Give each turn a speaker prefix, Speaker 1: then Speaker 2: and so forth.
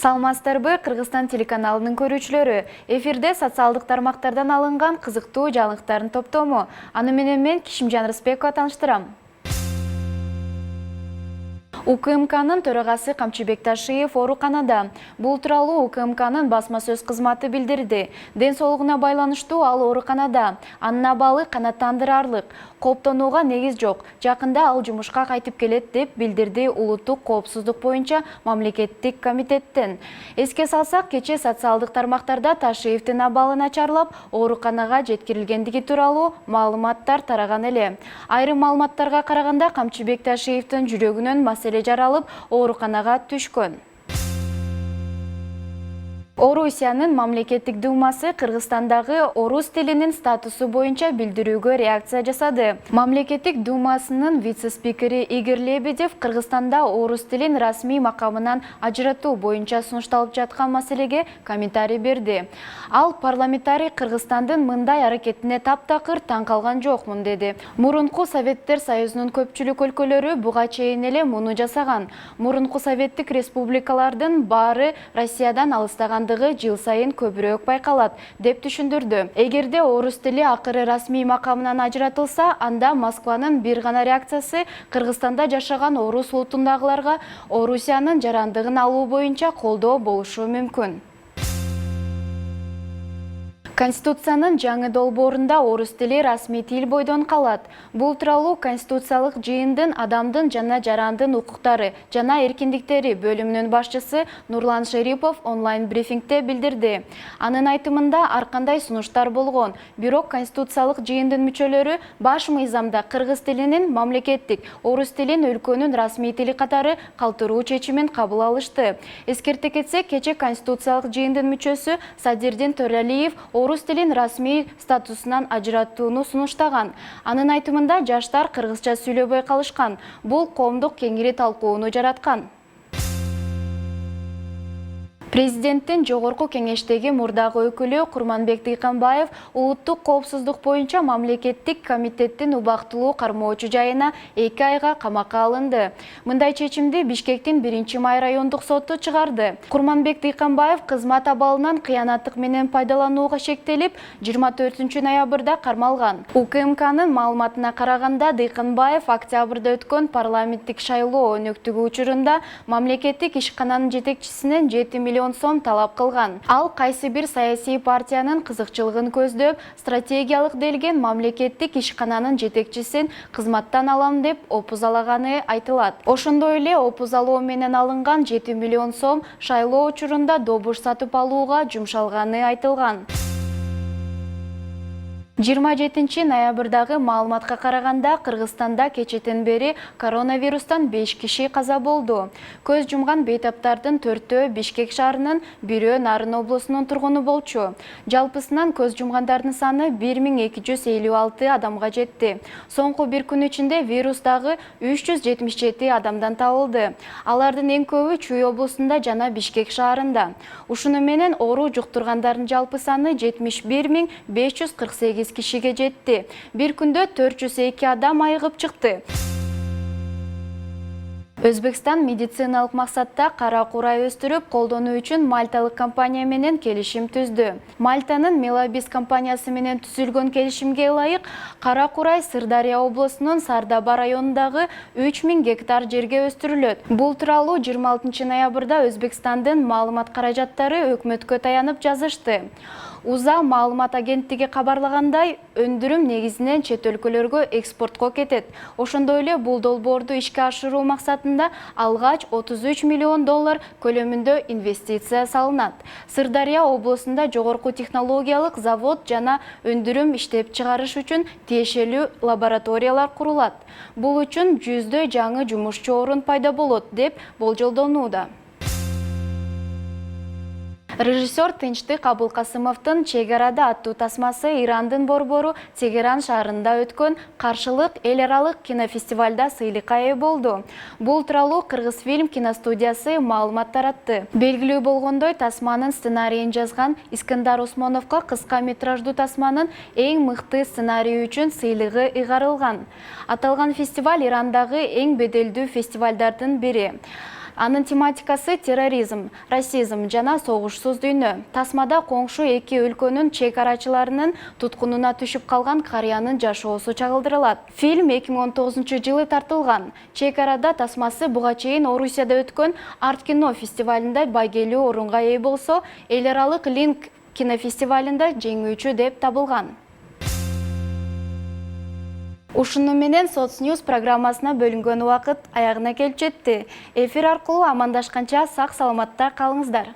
Speaker 1: Саламатсыздарбы, Кыргызстан телеканалынын көрүүчүлөрү. Эфирде социалдык тармактардан алынган кызыктуу жаңылыктардын топтому. Аны менен мен Кишимжан Рыспекова тааныштырам. УКМКнын төрагасы Камчыбек Ташиев ооруканада. Бул тууралуу УКМКнын басма сөз кызматы билдирди. Ден соолугуна байланыштуу ал ооруканада. Анын абалы канааттандырарлык. Кооптонууга негиз жок. Жакында ал жумушка кайтып келет деп билдирди Улуттук коопсуздук боюнча мамлекеттик комитеттен. Эске салсак, кечээ социалдык тармактарда Ташиевдин абалы начарлап, ооруканага жеткирилгендиги тууралуу маалыматтар тараган эле. Айрым маалыматтарга караганда Камчыбек Ташиевдин жүрөгүнөн маселе жаралып, ооруканага түшкөн. Орусиянын мамлекеттик думасы Кыргызстандагы орус тилинин статусу боюнча билдирүүгө реакция жасады. Мамлекеттик думасынын вице-спикери Игорь Лебедев Кыргызстанда орус тилин расмий макамынан ажыратуу боюнча сунушталып жаткан маселеге комментарий берди. Ал парламентарий Кыргызстандын мындай аракетине таптакыр таң калган жокмун деди. Мурунку Советтер Союзунун көпчүлүк өлкөлөрү буга чейин эле муну жасаган. Мурунку советтик республикалардын баары Россиядан алыстаган жыл сайын көбүрөөк байкалат деп түшүндүрдү. Эгерде орус тили акыры расмий макамынан ажыратылса, анда Москванын бир гана реакциясы Кыргызстанда жашаган орус улутундагыларга Орусиянын жарандыгын алуу боюнча колдоо болушу мүмкүн. Конституциянын жаңы долбоорунда орус тили расмий тил бойдон калат. Бул тууралуу Конституциялык жыйындын адамдын жана жарандын укуктары жана эркиндиктери бөлүмүнүн башчысы Нурлан Шерипов онлайн брифингде билдирди. Анын айтымында ар кандай сунуштар болгон, бирок Конституциялык жыйындын мүчөлөрү баш мыйзамда кыргыз тилинин мамлекеттик, орус тилин өлкөнүн расмий тили катары калтыруу чечимин кабыл алышты. Эскерте кетсек, кечээ Конституциялык жыйындын мүчөсү Садирдин Төралиев орус тилин расмий статусунан ажыраттууну сунуштаган. Анын айтымында жаштар кыргызча сүйлөбөй калышкан. Бул коомдук кеңири талкууну жараткан. Президенттин жогорку кеңештеги мурдагы өкүлү Курманбек Дыйканбаев улуттук коопсуздук боюнча мамлекеттик комитеттин убактылуу кармоочу жайына 2 айга камакка алынды. Мындай чечимди Бишкектин 1-май райондук соту чыгарды. Курманбек Дыйканбаев кызмат абалынан кыянаттык менен пайдаланууга шектелип, 24-ноябрда кармалган. УКМКнын маалыматына караганда, Дыйканбаев октябрда өткөн парламенттик шайлоо өнөктүгү учурунда мамлекеттик ишкананын жетекчисинен 7 миллион сом талап кылган. Ал кайсы бир саясий партиянын кызыкчылыгын көздөп, стратегиялык делген мамлекеттик ишкананын жетекчисин кызматтан алам деп опузалаганы айтылат. Ошондой эле опузалоо менен алынган 7 миллион сом шайлоо учурунда добуш сатып алууга жумшалганы айтылган. 27 ноябрдагы маалыматка караганда, Кыргызстанда кечетен бери коронавирустан 5 киши каза болду. Көз жумган бейтаптардын 4-өө Бишкек шаарынын, 1-өө Нарын облусунун тургуну болчу. Жалпысынан көз жумгандардын саны 1256 адамга жетти. Соңку бир күн ичинде вирустагы 377 адамдан табылды. Алардын эң көбү Чүй облусунда жана Бишкек шаарында. Ушуну менен оору жуктургандардын жалпы саны 71548 кишиге жетти. Бир күндө 402 адам айыгып чыкты. Өзбекстан медициналык максатта кара курай өстүрүп колдонуу үчүн мальталык компания менен келишим түздү. Мальтанын Мелабис компаниясы менен түзүлгөн келишимге ылайык, кара курай Сырдария облусунун Сардаба районундагы 3000 гектар жерге өстүрүлөт. Бул тууралуу 26 ноябрда Өзбекстандын маалымат каражаттары өкмөткө таянып жазышты. УЗА маалымат агенттиги кабарлагандай, өндүрүм негизинен чет өлкөлөргө экспортко кетет. Ошондой эле бул долбоорду ишке ашыруу максатында алгач 33 миллион доллар көлөмүндө инвестиция салынат. Сырдария облусунда жогорку технологиялык завод жана өндүрүм иштеп чыгарыш үчүн тиешелүү лабораториялар курулат. Бул үчүн 100 жаңы жумушчу орун пайда болот деп болжолдонууда. Режиссер Тынчтык Абылкасымовдун «Чек арада» аттуу тасмасы Ирандын борбору Тегеран шаарында өткөн каршылык эл аралык кинофестивалда сыйлыкка ээ болду. Бул тууралуу Кыргызфильм киностудиясы маалымат таратты. Белгилүү болгондой, тасманын сценарийин жазган Искандар Усмоновго кыска метраждуу тасманын эң мыкты сценарий үчүн сыйлыгы ыйгарылган. Аталган фестиваль Ирандагы эң беделдүү фестивалдардын бири. Анын тематикасы терроризм, расизм жана согушсуз дүйнө. Тасмада коңшу эки өлкөнүн чек арачыларынын туткунуна түшүп калган карыянын жашоосу чагылдырылат. Фильм 2019-жылы тартылган. Чек арада тасмасы буга чейин Орусияда өткөн Арт кино фестивалында байгелүү орунга ээ болсо, эл аралык Линк кинофестивалында жеңүүчү деп табылган. Ушуну менен Соцньюз программасына бөлүнгөн убакыт аягына келип жетти. Эфир аркылуу амандашканча сак саламатта калыңыздар.